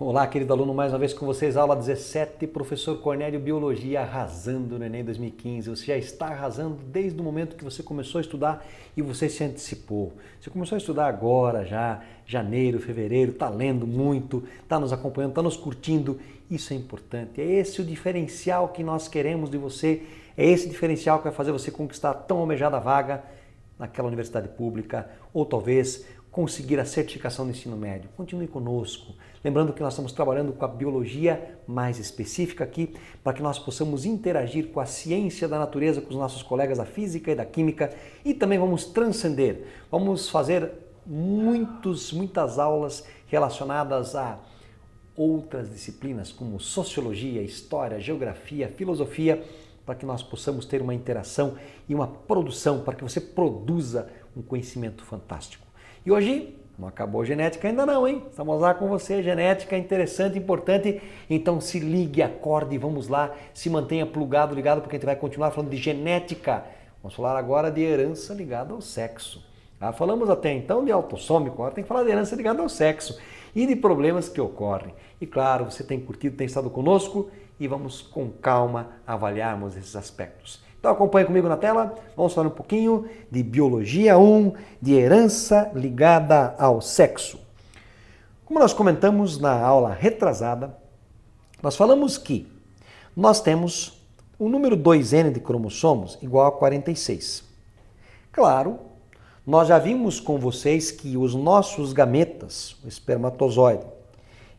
Olá, querido aluno, mais uma vez com vocês, aula 17, professor Cornélio, Biologia, arrasando no Enem 2015. Você já está arrasando desde o momento que você começou a estudar e você se antecipou. Você começou a estudar agora já, janeiro, fevereiro, está lendo muito, está nos acompanhando, está nos curtindo. Isso é importante, é esse o diferencial que nós queremos de você, é esse diferencial que vai fazer você conquistar a tão almejada vaga naquela universidade pública ou talvez conseguir a certificação do ensino médio. Continue conosco. Lembrando que nós estamos trabalhando com a biologia mais específica aqui, para que nós possamos interagir com a ciência da natureza, com os nossos colegas da física e da química, e também vamos transcender. Vamos fazer muitas aulas relacionadas a outras disciplinas, como sociologia, história, geografia, filosofia, para que nós possamos ter uma interação e uma produção, para que você produza um conhecimento fantástico. E hoje não acabou a genética ainda não, hein? Estamos lá com você, genética interessante, importante. Então se ligue, acorde e vamos lá, se mantenha plugado, ligado, porque a gente vai continuar falando de genética. Vamos falar agora de herança ligada ao sexo. Falamos até então de autossômico, agora tem que falar de herança ligada ao sexo e de problemas que ocorrem. E claro, você tem curtido, tem estado conosco e vamos com calma avaliarmos esses aspectos. Então acompanhe comigo na tela, vamos falar um pouquinho de Biologia 1, de herança ligada ao sexo. Como nós comentamos na aula retrasada, nós falamos que nós temos o número 2N de cromossomos igual a 46. Claro, nós já vimos com vocês que os nossos gametas, o espermatozoide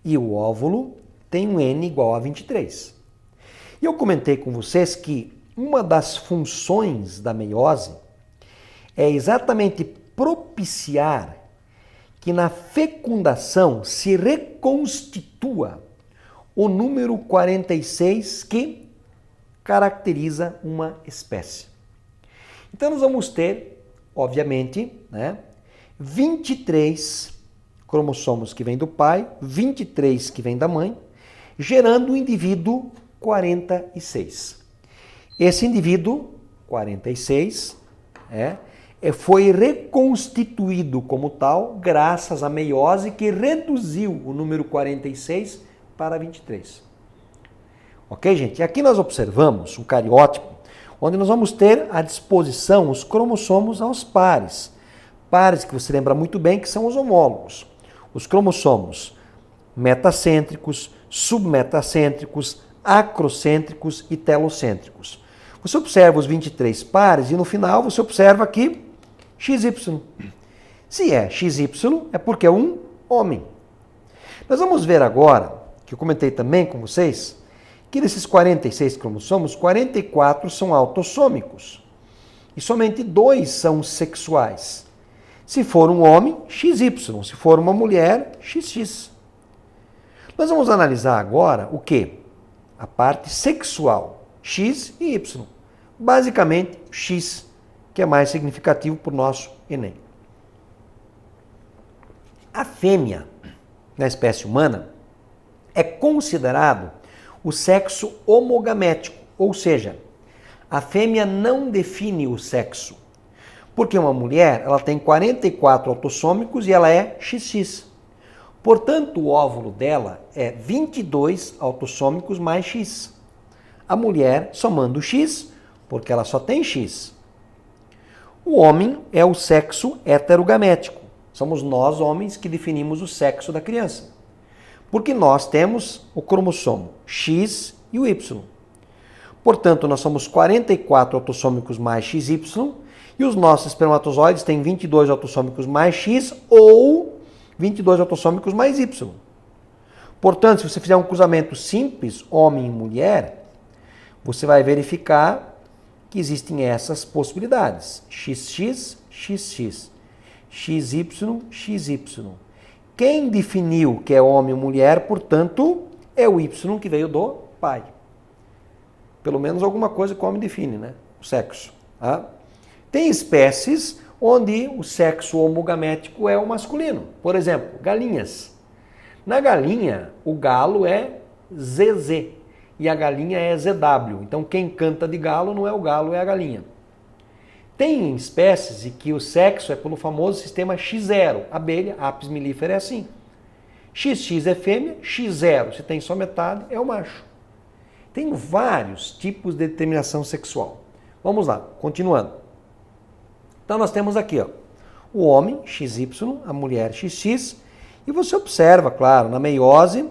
e o óvulo, têm um N igual a 23. E eu comentei com vocês que uma das funções da meiose é exatamente propiciar que na fecundação se reconstitua o número 46 que caracteriza uma espécie. Então nós vamos ter, obviamente, 23 cromossomos que vêm do pai, 23 que vêm da mãe, gerando o indivíduo 46. Esse indivíduo, 46, foi reconstituído como tal graças à meiose que reduziu o número 46 para 23. Ok, gente? E aqui nós observamos um cariótipo, onde nós vamos ter à disposição os cromossomos aos pares. Pares que você lembra muito bem que são os homólogos. Os cromossomos metacêntricos, submetacêntricos, acrocêntricos e telocêntricos. Você observa os 23 pares e no final você observa aqui XY. Se é XY, é porque é um homem. Nós vamos ver agora, que eu comentei também com vocês, que desses 46 cromossomos, 44 são autossômicos e somente 2 são sexuais. Se for um homem, XY. Se for uma mulher, XX. Nós vamos analisar agora o quê? A parte sexual, X e Y. Basicamente, X, que é mais significativo para o nosso Enem. A fêmea, na espécie humana, é considerado o sexo homogamético, ou seja, a fêmea não define o sexo, porque uma mulher ela tem 44 autossômicos e ela é XX. Portanto, o óvulo dela é 22 autossômicos mais X. A mulher somando X, porque ela só tem X. O homem é o sexo heterogamético. Somos nós, homens, que definimos o sexo da criança. Porque nós temos o cromossomo X e o Y. Portanto, nós somos 44 autossômicos mais XY e os nossos espermatozoides têm 22 autossômicos mais X ou 22 autossômicos mais Y. Portanto, se você fizer um cruzamento simples, homem e mulher, você vai verificar que existem essas possibilidades. XX, XX, XY, XY. Quem definiu que é homem ou mulher, portanto, é o Y que veio do pai. Pelo menos alguma coisa que o homem define, né? O sexo. Tem espécies onde o sexo homogamético é o masculino. Por exemplo, galinhas. Na galinha, o galo é ZZ e a galinha é ZW. Então, quem canta de galo não é o galo, é a galinha. Tem espécies em que o sexo é pelo famoso sistema X0. Abelha, Apis mellifera é assim. XX é fêmea, X0, se tem só metade, é o macho. Tem vários tipos de determinação sexual. Vamos lá, continuando. Então nós temos aqui, ó, o homem, XY, a mulher, XX, e você observa, claro, na meiose,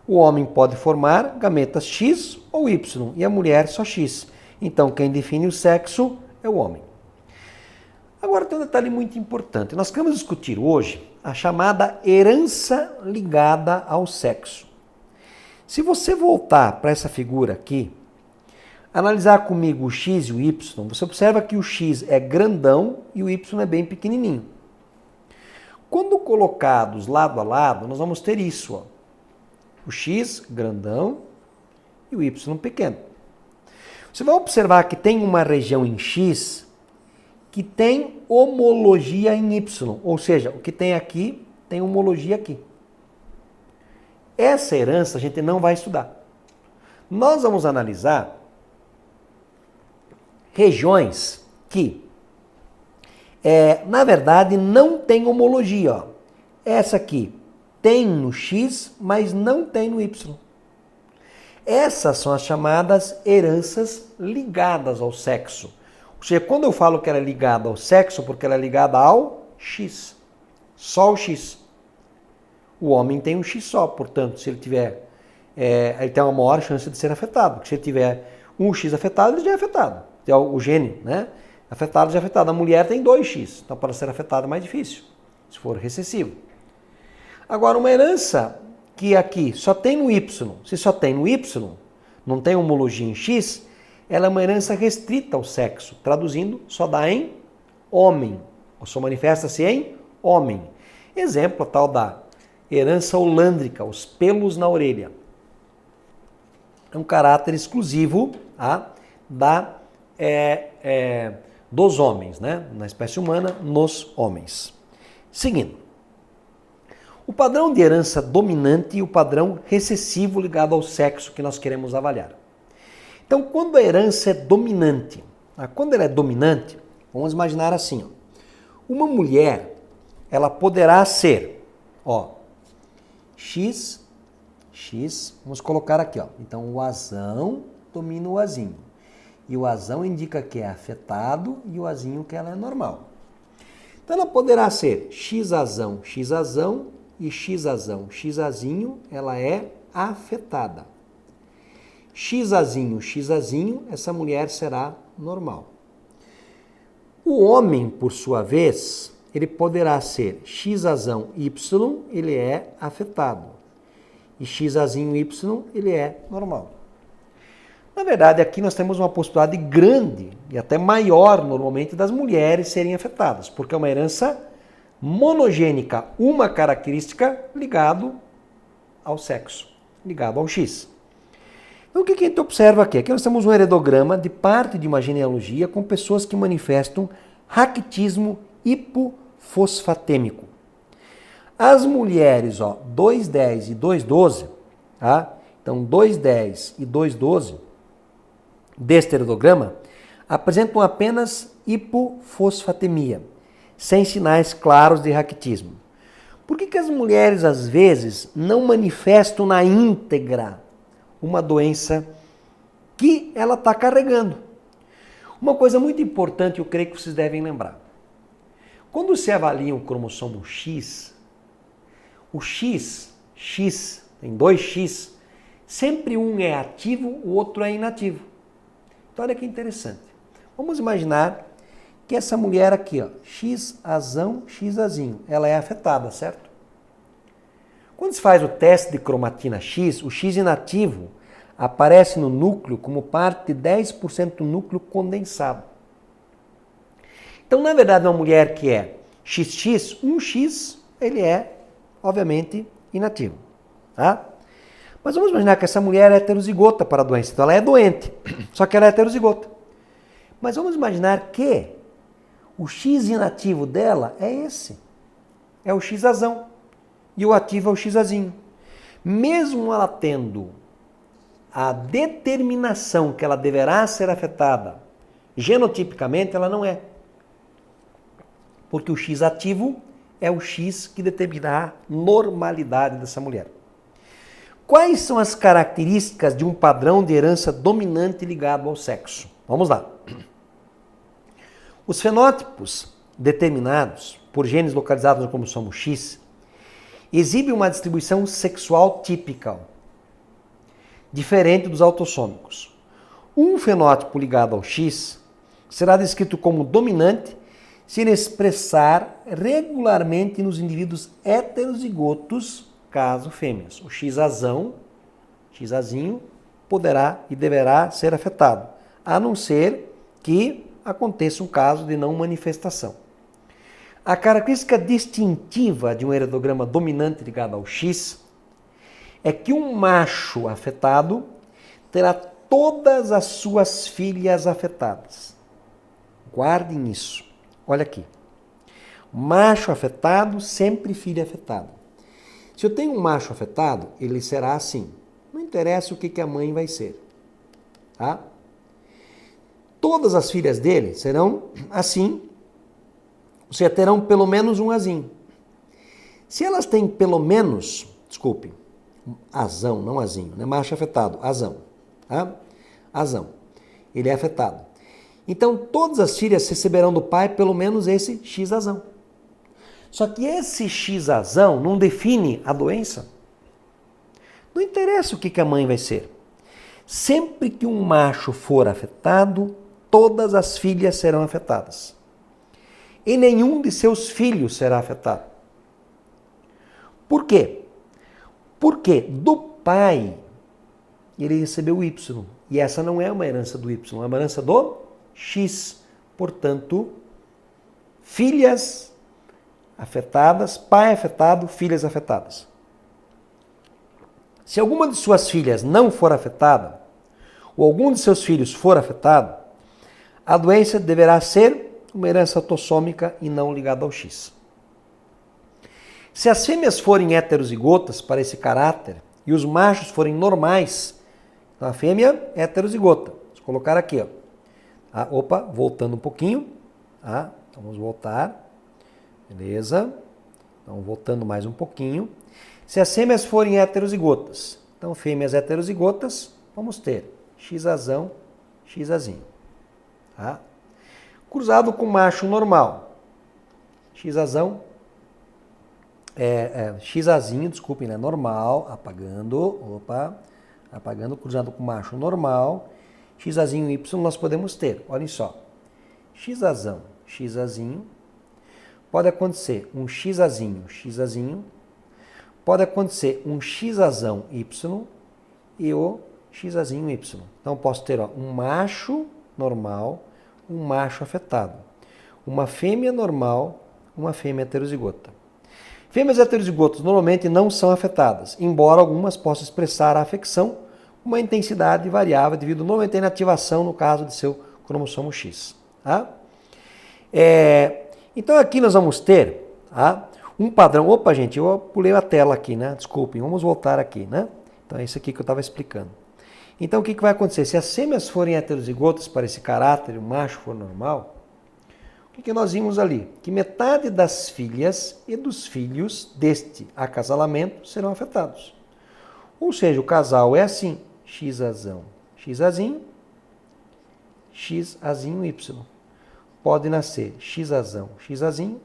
o homem pode formar gametas X ou Y, e a mulher só X. Então quem define o sexo é o homem. Agora tem um detalhe muito importante. Nós queremos discutir hoje a chamada herança ligada ao sexo. Se você voltar para essa figura aqui, analisar comigo o X e o Y, você observa que o X é grandão e o Y é bem pequenininho. Quando colocados lado a lado, nós vamos ter isso, ó. O X grandão e o Y pequeno. Você vai observar que tem uma região em X que tem homologia em Y, ou seja, o que tem aqui tem homologia aqui. Essa herança a gente não vai estudar. Nós vamos analisar regiões que, na verdade, não tem homologia. Ó. Essa aqui tem no X, mas não tem no Y. Essas são as chamadas heranças ligadas ao sexo. Ou seja, quando eu falo que ela é ligada ao sexo, porque ela é ligada ao X. Só o X. O homem tem um X só, portanto, se ele tiver, ele tem uma maior chance de ser afetado. Porque se ele tiver um X afetado, ele já é afetado. O gene, né? Afetado já é afetado. A mulher tem 2X, então para ser afetada é mais difícil, se for recessivo. Agora, uma herança que aqui só tem no Y, se só tem no Y, não tem homologia em X, ela é uma herança restrita ao sexo. Traduzindo, só dá em homem, ou só manifesta-se em homem. Exemplo, a tal da herança holândrica, os pelos na orelha. É um caráter exclusivo dos homens, né? Na espécie humana, nos homens. Seguindo. O padrão de herança dominante e o padrão recessivo ligado ao sexo que nós queremos avaliar. Então, quando a herança é dominante, quando ela é dominante, vamos imaginar assim, ó, uma mulher, ela poderá ser, ó, X, vamos colocar aqui, ó. Então, o azão domina o azinho. E o azão indica que é afetado e o azinho que ela é normal. Então, ela poderá ser X-azão e X-azão, X-azinho, ela é afetada. X-azinho, essa mulher será normal. O homem, por sua vez, ele poderá ser X-azão Y, ele é afetado. E X-azinho Y, ele é normal. Na verdade, aqui nós temos uma possibilidade grande e até maior, normalmente, das mulheres serem afetadas, porque é uma herança monogênica, uma característica ligado ao sexo, ligado ao X. Então, o que a gente observa aqui? Aqui nós temos um heredograma de parte de uma genealogia com pessoas que manifestam raquitismo hipofosfatêmico. As mulheres, ó, 2,10 e 2,12, tá? Então, 2,10 e 2,12 deste heredograma apresentam apenas hipofosfatemia, sem sinais claros de raquitismo. Por que as mulheres, às vezes, não manifestam na íntegra uma doença que ela está carregando? Uma coisa muito importante, eu creio que vocês devem lembrar. Quando se avalia o cromossomo X, o X, tem 2X, sempre um é ativo, o outro é inativo. Então olha que interessante. Vamos imaginar que essa mulher aqui, ó, X-azão, X-azinho, ela é afetada, certo? Quando se faz o teste de cromatina X, o X inativo aparece no núcleo como parte de 10% do núcleo condensado. Então, na verdade, uma mulher que é XX, um X, ele é, obviamente, inativo. Tá? Mas vamos imaginar que essa mulher é heterozigota para a doença. Então, ela é doente, só que ela é heterozigota. Mas vamos imaginar que o X inativo dela é esse. É o X-azão. E o ativo é o X-azinho. Mesmo ela tendo a determinação que ela deverá ser afetada, genotipicamente ela não é. Porque o X ativo é o X que determinará a normalidade dessa mulher. Quais são as características de um padrão de herança dominante ligado ao sexo? Vamos lá. Os fenótipos determinados por genes localizados no cromossomo X exibem uma distribuição sexual típica, diferente dos autossômicos. Um fenótipo ligado ao X será descrito como dominante se ele expressar regularmente nos indivíduos heterozigotos, caso fêmeas. O X-azão, X-azinho, poderá e deverá ser afetado, a não ser que aconteça um caso de não manifestação. A característica distintiva de um heredograma dominante ligado ao X é que um macho afetado terá todas as suas filhas afetadas. Guardem isso. Olha aqui. Macho afetado, sempre filha afetada. Se eu tenho um macho afetado, ele será assim. Não interessa o que a mãe vai ser. Tá? Todas as filhas dele serão assim. Ou seja, terão pelo menos um azinho. Se elas têm pelo menos, desculpe, azão, não azinho, né? Macho afetado, azão. Tá? Azão. Ele é afetado. Então, todas as filhas receberão do pai pelo menos esse X-azão. Só que esse X-azão não define a doença. Não interessa o que a mãe vai ser. Sempre que um macho for afetado, todas as filhas serão afetadas. E nenhum de seus filhos será afetado. Por quê? Porque do pai ele recebeu o Y. E essa não é uma herança do Y, é uma herança do X. Portanto, filhas afetadas, pai afetado, filhas afetadas. Se alguma de suas filhas não for afetada, ou algum de seus filhos for afetado, a doença deverá ser uma herança autossômica e não ligada ao X. Se as fêmeas forem heterozigotas para esse caráter e os machos forem normais, então a fêmea é heterozigota. Vou colocar aqui, ó. Ah, opa, voltando um pouquinho. Ah, vamos voltar. Beleza. Então, voltando mais um pouquinho. Se as fêmeas forem heterozigotas, então fêmeas heterozigotas, vamos ter X-azão, X-azinho. Tá? Cruzado com macho normal. X-azão, X-azinho, desculpem, né? Normal, apagando, apagando, cruzado com macho normal. X-azinho Y nós podemos ter, olhem só. X-azão, X-azinho. Pode acontecer um X-azinho, X-azinho. Pode acontecer um X-azão Y e o X-azinho Y. Então posso ter um macho normal, um macho afetado. Uma fêmea normal, uma fêmea heterozigota. Fêmeas heterozigotas normalmente não são afetadas, embora algumas possam expressar a afecção com uma intensidade variável devido normalmente à inativação no caso de seu cromossomo X. Tá? Então aqui nós vamos ter um padrão. Opa, gente, eu pulei a tela aqui, né? Desculpem, vamos voltar aqui, né? Então é isso aqui que eu estava explicando. Então o que vai acontecer? Se as fêmeas forem heterozigotas para esse caráter e o macho for normal, o que nós vimos ali? Que metade das filhas e dos filhos deste acasalamento serão afetados. Ou seja, o casal é assim, X-azão, X-azinho, X-azinho Y. Pode nascer X-azão, X-azinho,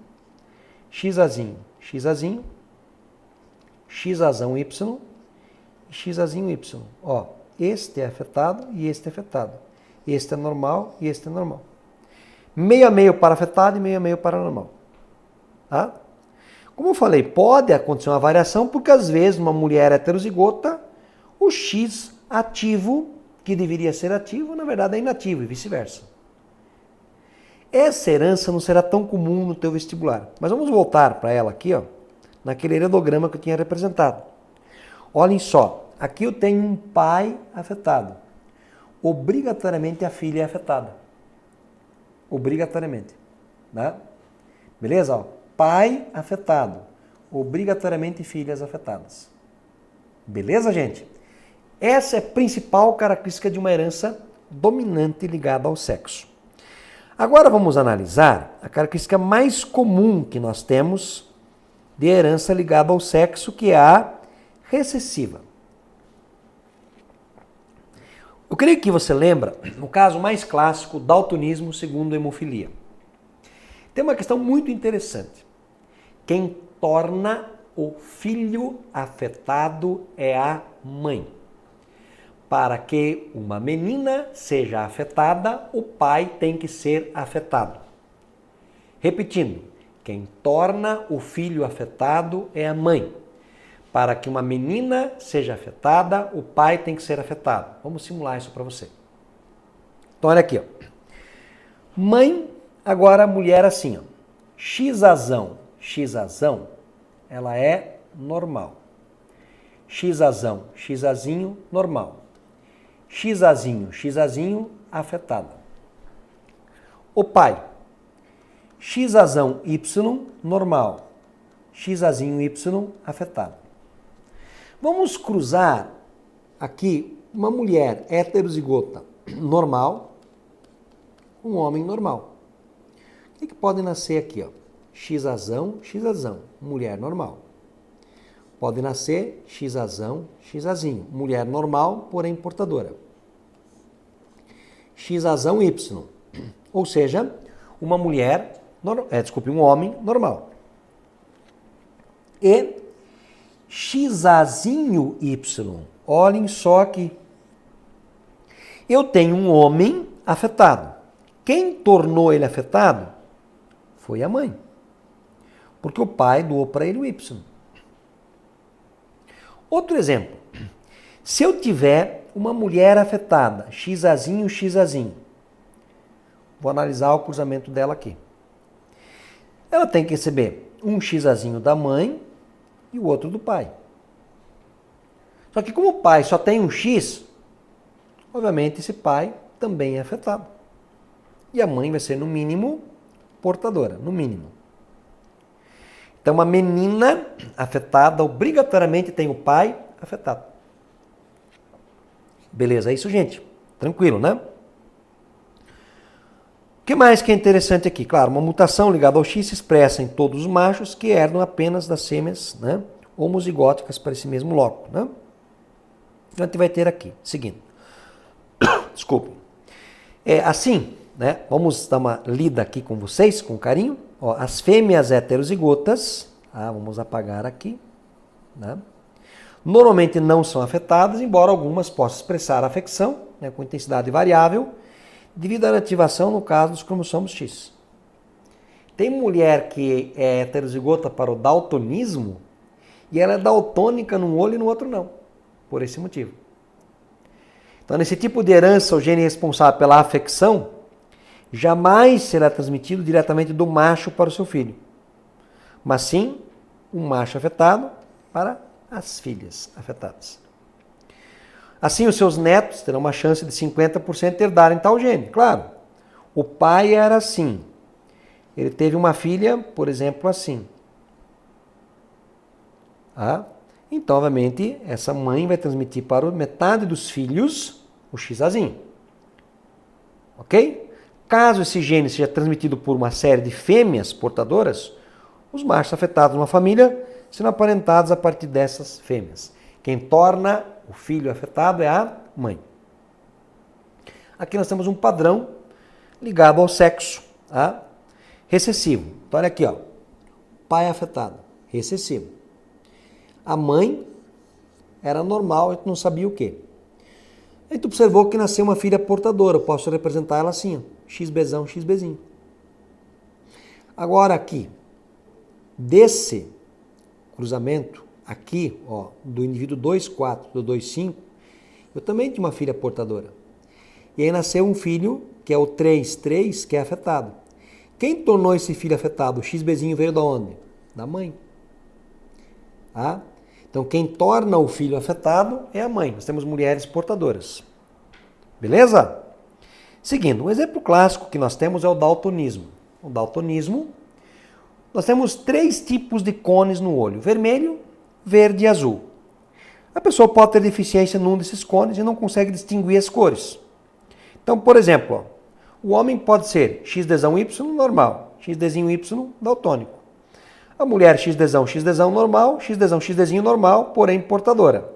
X-azinho, X-azinho, X-azão Y e X-azinho Y. Ó, este é afetado e este é afetado. Este é normal e este é normal. Meio a meio para afetado e meio a meio para normal. Tá? Como eu falei, pode acontecer uma variação porque às vezes uma mulher heterozigota, o X ativo, que deveria ser ativo, na verdade é inativo e vice-versa. Essa herança não será tão comum no teu vestibular. Mas vamos voltar para ela aqui, ó, naquele heredograma que eu tinha representado. Olhem só, aqui eu tenho um pai afetado. Obrigatoriamente a filha é afetada. Obrigatoriamente. Né? Beleza? Ó, pai afetado. Obrigatoriamente filhas afetadas. Beleza, gente? Essa é a principal característica de uma herança dominante ligada ao sexo. Agora vamos analisar a característica mais comum que nós temos de herança ligada ao sexo, que é a recessiva. Eu creio que você lembra, no caso mais clássico, daltonismo segundo hemofilia. Tem uma questão muito interessante. Quem torna o filho afetado é a mãe. Para que uma menina seja afetada, o pai tem que ser afetado. Repetindo, quem torna o filho afetado é a mãe. Para que uma menina seja afetada, o pai tem que ser afetado. Vamos simular isso para você. Então, olha aqui. Ó. Mãe, agora mulher assim. Ó. Xazão, ela é normal. Xazinho, normal. Xazinho, afetada. O pai, Xazão Y, normal. Xazinho Y, afetado. Vamos cruzar aqui uma mulher heterozigota normal com um homem normal. O que pode nascer aqui? Ó? Xazão, mulher normal. Pode nascer Xazinho, mulher normal, porém portadora. Xazão Y, ou seja, uma mulher, um homem normal. E Xazinho Y, olhem só aqui. Eu tenho um homem afetado. Quem tornou ele afetado foi a mãe. Porque o pai doou para ele o Y. Outro exemplo. Se eu tiver uma mulher afetada, Xazinho, vou analisar o cruzamento dela aqui. Ela tem que receber um Xazinho da mãe e o outro do pai. Só que como o pai só tem um X, obviamente esse pai também é afetado. E a mãe vai ser, no mínimo, portadora, no mínimo. Então, uma menina afetada obrigatoriamente tem o pai afetado. Beleza, é isso, gente? Tranquilo, né? O que mais que é interessante aqui? Claro, uma mutação ligada ao X se expressa em todos os machos que herdam apenas das fêmeas, né, homozigóticas para esse mesmo loco. Né? Então, a gente vai ter aqui, seguindo. Desculpe. Assim, né, vamos dar uma lida aqui com vocês, com carinho. Ó, as fêmeas heterozigotas, vamos apagar aqui, né, normalmente não são afetadas, embora algumas possam expressar afecção, né, com intensidade variável, devido à inativação, no caso dos cromossomos X. Tem mulher que é heterozigota para o daltonismo e ela é daltônica num olho e no outro não, por esse motivo. Então, nesse tipo de herança, o gene responsável pela afecção jamais será transmitido diretamente do macho para o seu filho, mas sim o macho afetado para as filhas afetadas. Assim, os seus netos terão uma chance de 50% de herdarem tal gene. Claro, o pai era assim. Ele teve uma filha, por exemplo, assim. Então, obviamente, essa mãe vai transmitir para metade dos filhos o Xazinho. Ok? Caso esse gene seja transmitido por uma série de fêmeas portadoras, os machos afetados numa família serão aparentados a partir dessas fêmeas. Quem torna o filho afetado é a mãe. Aqui nós temos um padrão ligado ao sexo, recessivo. Então olha aqui, ó. Pai afetado, recessivo. A mãe era normal, a gente não sabia o quê. A gente observou que nasceu uma filha portadora, eu posso representar ela assim, ó. XBzão, XBzinho. Agora aqui, desse cruzamento, aqui, ó, do indivíduo 2,4 do 2,5, eu também tinha uma filha portadora. E aí nasceu um filho, que é o 3,3, que é afetado. Quem tornou esse filho afetado? O XBzinho veio de onde? Da mãe. Então, quem torna o filho afetado é a mãe. Nós temos mulheres portadoras. Beleza? Seguindo, um exemplo clássico que nós temos é o daltonismo. O daltonismo, nós temos 3 tipos de cones no olho: vermelho, verde e azul. A pessoa pode ter deficiência num desses cones e não consegue distinguir as cores. Então, por exemplo, ó, o homem pode ser XDzão Y normal, XDzinho Y daltônico. A mulher XDzão, XDzão normal, XDzão, XDzinho normal, porém portadora.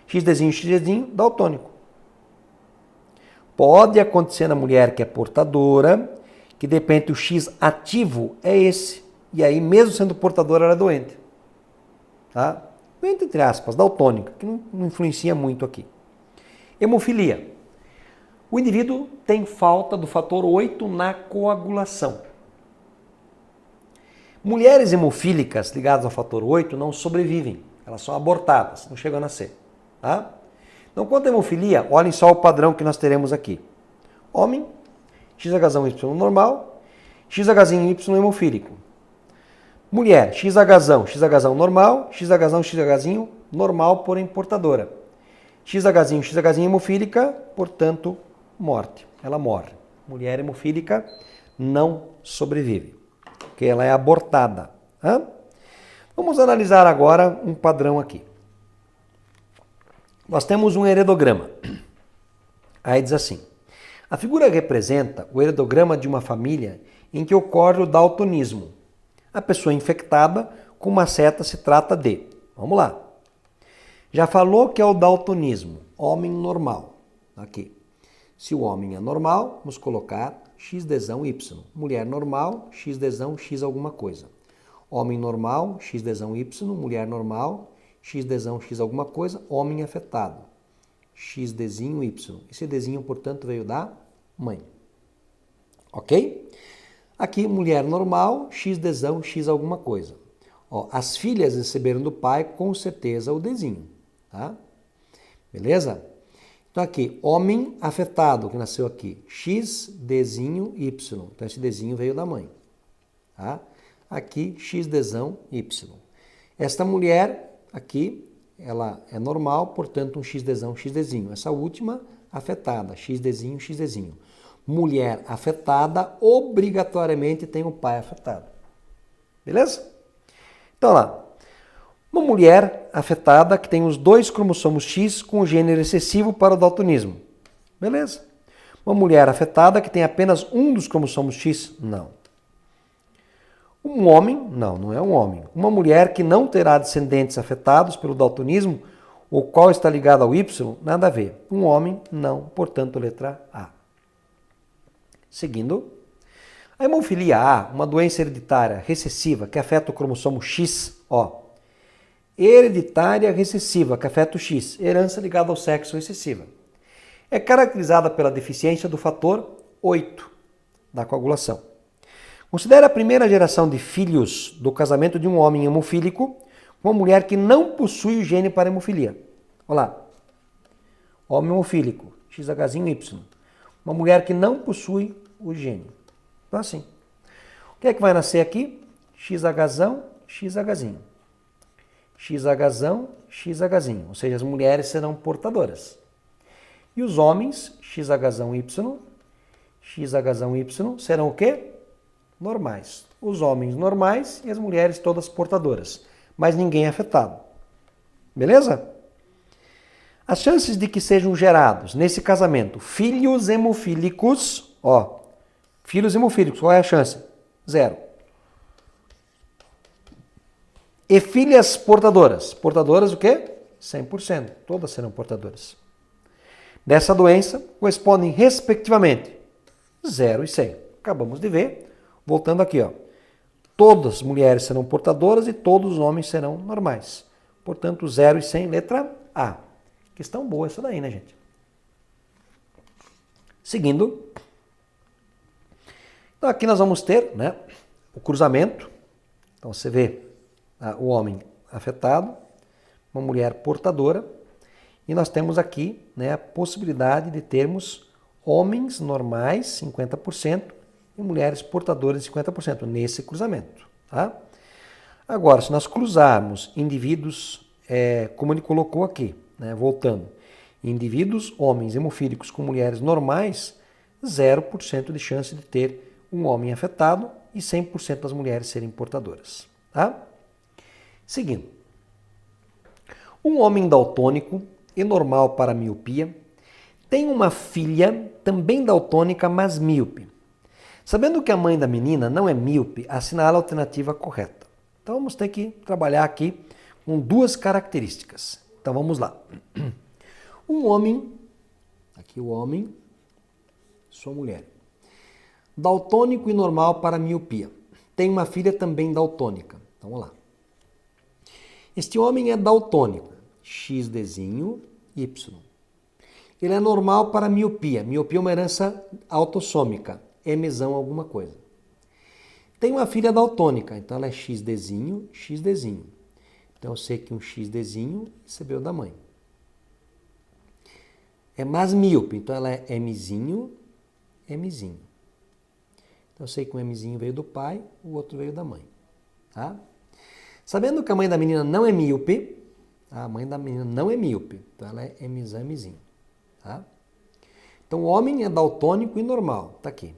XDzinho, XDzinho daltônico. Pode acontecer na mulher que é portadora, que de repente o X ativo é esse. E aí, mesmo sendo portadora, ela é doente. Tá? Doente, entre aspas, daltônica, que não influencia muito aqui. Hemofilia. O indivíduo tem falta do fator 8 na coagulação. Mulheres hemofílicas ligadas ao fator 8 não sobrevivem. Elas são abortadas, não chegam a nascer. Tá? Então, quanto à hemofilia, olhem só o padrão que nós teremos aqui. Homem, XHY normal, XHY hemofílico. Mulher, XHzão normal, XHzinho normal, porém portadora. XHzinho hemofílica, portanto, morte. Ela morre. Mulher hemofílica não sobrevive, porque ela é abortada. Vamos analisar agora um padrão aqui. Nós temos um heredograma. Aí diz assim: a figura representa o heredograma de uma família em que ocorre o daltonismo. A pessoa infectada com uma seta se trata de... Vamos lá. Já falou que é o daltonismo, homem normal. Aqui. Se o homem é normal, vamos colocar XDzão Y. Mulher normal, XDzão X alguma coisa. Homem normal, XDzão Y. Mulher normal, XDzão X alguma coisa. Homem afetado, XDzinho Y. Esse Dzinho, portanto, veio da mãe. Ok? Aqui, mulher normal, XDzão X alguma coisa. Ó, as filhas receberam do pai, com certeza, o Dzinho. Tá? Beleza? Então aqui, homem afetado, que nasceu aqui, XDzinho Y. Então esse Dzinho veio da mãe. Tá? Aqui, XDzão Y. Esta mulher aqui, ela é normal, portanto um XDzão XDzinho. Essa última, afetada, XDzinho XDzinho. Mulher afetada, obrigatoriamente tem o pai afetado. Beleza? Então lá. Uma mulher afetada que tem os 2 cromossomos X com o gene recessivo para o daltonismo. Beleza? Uma mulher afetada que tem apenas um dos cromossomos X? Não. Um homem? Não, não é um homem. Uma mulher que não terá descendentes afetados pelo daltonismo, o qual está ligado ao Y? Nada a ver. Um homem? Não. Portanto, letra A. Seguindo. A hemofilia A, uma doença hereditária recessiva que afeta o cromossomo X, ó. Hereditária recessiva, que afeta o X, herança ligada ao sexo recessiva. É caracterizada pela deficiência do fator 8 da coagulação. Considera a primeira geração de filhos do casamento de um homem hemofílico com uma mulher que não possui o gene para hemofilia. Olha lá. Homem hemofílico, XHzinho Y. Uma mulher que não possui o gene. Então assim. O que é que vai nascer aqui? XHzão, XHzinho. XHzão, XHzinho, ou seja, as mulheres serão portadoras. E os homens, XHzão Y, XHzão Y, serão o quê? Normais. Os homens normais e as mulheres todas portadoras, mas ninguém afetado. Beleza? As chances de que sejam gerados, nesse casamento, filhos hemofílicos, ó, filhos hemofílicos, qual é a chance? 0. E filhas portadoras. Portadoras o quê? 100%. Todas serão portadoras. Dessa doença correspondem, respectivamente, 0 e 100. Acabamos de ver. Voltando aqui, ó. Todas as mulheres serão portadoras e todos os homens serão normais. Portanto, 0 e 100, letra A. Questão boa essa daí, né, gente? Seguindo. Então, aqui nós vamos ter, né, o cruzamento. Então, você vê o homem afetado, uma mulher portadora, e nós temos aqui, né, a possibilidade de termos homens normais, 50%, e mulheres portadoras, 50%, nesse cruzamento. Tá? Agora, se nós cruzarmos indivíduos, como ele colocou aqui, né, voltando, indivíduos, homens hemofílicos com mulheres normais, 0% de chance de ter um homem afetado e 100% das mulheres serem portadoras. Tá? Seguindo. Um homem daltônico e normal para miopia tem uma filha também daltônica, mas míope. Sabendo que a mãe da menina não é míope, assinala a alternativa correta. Então vamos ter que trabalhar aqui com duas características. Então vamos lá. Um homem, aqui o homem, sua mulher, daltônico e normal para miopia. Tem uma filha também daltônica. Então vamos lá. Este homem é daltônico, XDzinho, Y. Ele é normal para miopia. Miopia é uma herança autossômica, Mzão alguma coisa. Tem uma filha daltônica, então ela é XDzinho, XDzinho. Então eu sei que um XDzinho recebeu da mãe. É mais míope, então ela é Mzinho, Mzinho. Então eu sei que um Mzinho veio do pai, o outro veio da mãe. Tá? Sabendo que a mãe da menina não é míope, a mãe da menina não é míope, então ela é Mzão, Mzinho. Tá? Então o homem é daltônico e normal, tá aqui.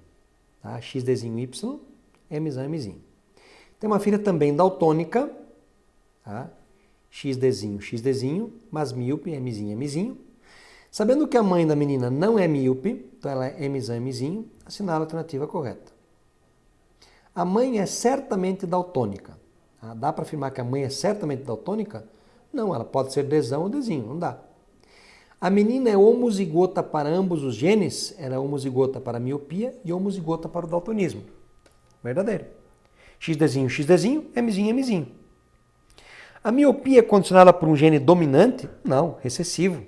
Tá? XDzinho, Y, Mzão, Mzinho. Tem uma filha também daltônica, tá? XDzinho, XDzinho, mas míope, Mzinho, Mzinho. Sabendo que a mãe da menina não é míope, então ela é Mzão, Mzinho, assinala a alternativa correta. A mãe é certamente daltônica. Tá? Dá para afirmar que a mãe é certamente daltônica? Não, ela pode ser Dzão ou Dzinho, não dá. A menina é homozigota para ambos os genes, ela é homozigota para a miopia e homozigota para o daltonismo. Verdadeiro. XDzinho, XDzinho, Mzinho, Mzinho. A miopia é condicionada por um gene dominante? Não, recessivo.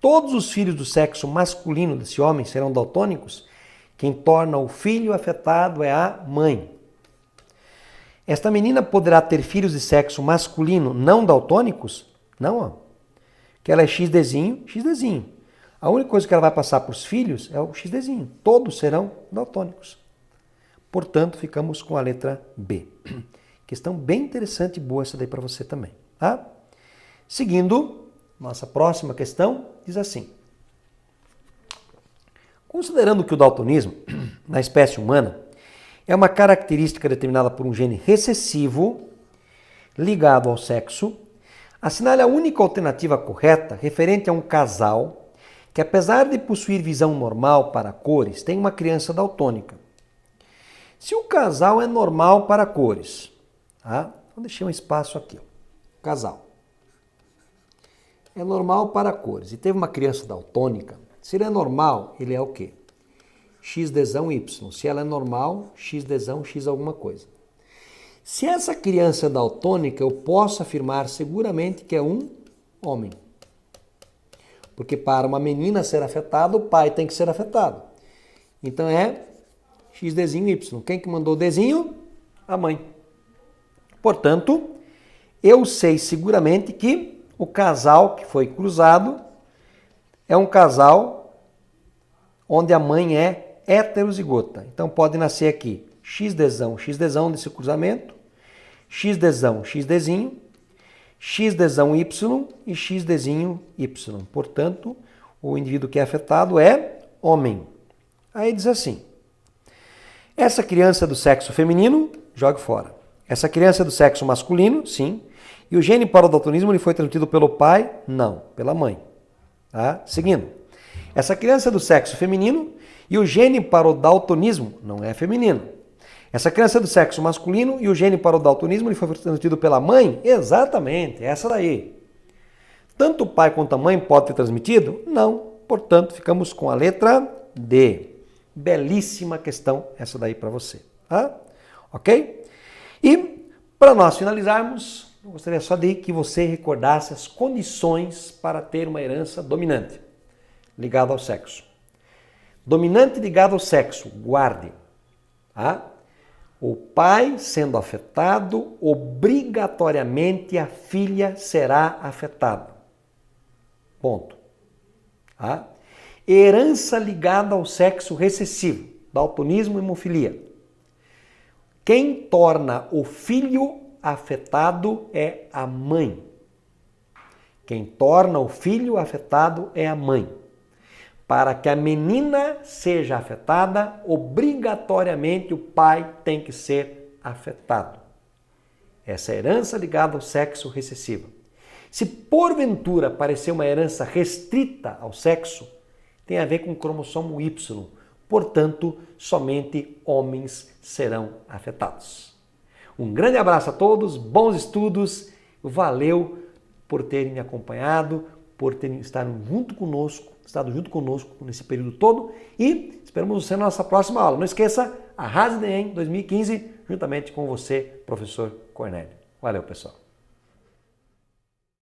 Todos os filhos do sexo masculino desse homem serão daltônicos? Quem torna o filho afetado é a mãe. Esta menina poderá ter filhos de sexo masculino não daltônicos? Não, ó. Que ela é XDzinho, XDzinho. A única coisa que ela vai passar para os filhos é o XDzinho. Todos serão daltônicos. Portanto, ficamos com a letra B. Questão bem interessante e boa essa daí para você também. Tá? Seguindo, nossa próxima questão diz assim. Considerando que o daltonismo, na espécie humana, é uma característica determinada por um gene recessivo ligado ao sexo, assinale a única alternativa correta referente a um casal que, apesar de possuir visão normal para cores, tem uma criança daltônica. Se o casal é normal para cores, tá? Vou deixar um espaço aqui. Ó. Casal. É normal para cores. E teve uma criança daltônica. Se ele é normal, ele é o quê? XDzão Y. Se ela é normal, XDzão X alguma coisa. Se essa criança é daltônica, eu posso afirmar seguramente que é um homem. Porque para uma menina ser afetada, o pai tem que ser afetado. Então é XDzinho Y. Quem que mandou o Dzinho? A mãe. Portanto, eu sei seguramente que o casal que foi cruzado é um casal onde a mãe é heterozigota. Então pode nascer aqui XDzão, XDzão desse cruzamento, XDzão, XDzinho, XDzão Y e XDzinho Y. Portanto, o indivíduo que é afetado é homem. Aí diz assim, essa criança é do sexo feminino, jogue fora. Essa criança é do sexo masculino, sim. E o gene para o daltonismo ele foi transmitido pelo pai? Não, pela mãe. Tá? Seguindo. Essa criança é do sexo feminino e o gene para o daltonismo não é feminino. Essa criança é do sexo masculino e o gene para o daltonismo ele foi transmitido pela mãe? Exatamente, essa daí. Tanto o pai quanto a mãe podem ter transmitido? Não. Portanto, ficamos com a letra D. Belíssima questão essa daí para você. Tá? Ok? E, para nós finalizarmos, eu gostaria só de que você recordasse as condições para ter uma herança dominante, ligada ao sexo. Dominante ligado ao sexo, guarde. Tá? O pai sendo afetado, obrigatoriamente a filha será afetada. Ponto. Tá? Herança ligada ao sexo recessivo, daltonismo e hemofilia. Quem torna o filho afetado é a mãe. Quem torna o filho afetado é a mãe. Para que a menina seja afetada, obrigatoriamente o pai tem que ser afetado. Essa herança ligada ao sexo recessivo. Se porventura aparecer uma herança restrita ao sexo, tem a ver com o cromossomo Y. Portanto, somente homens serão afetados. Um grande abraço a todos, bons estudos, valeu por terem me acompanhado, por terem estado junto conosco nesse período todo e esperamos você na nossa próxima aula. Não esqueça, Arrase no Enem 2015, juntamente com você, professor Cornélio. Valeu, pessoal.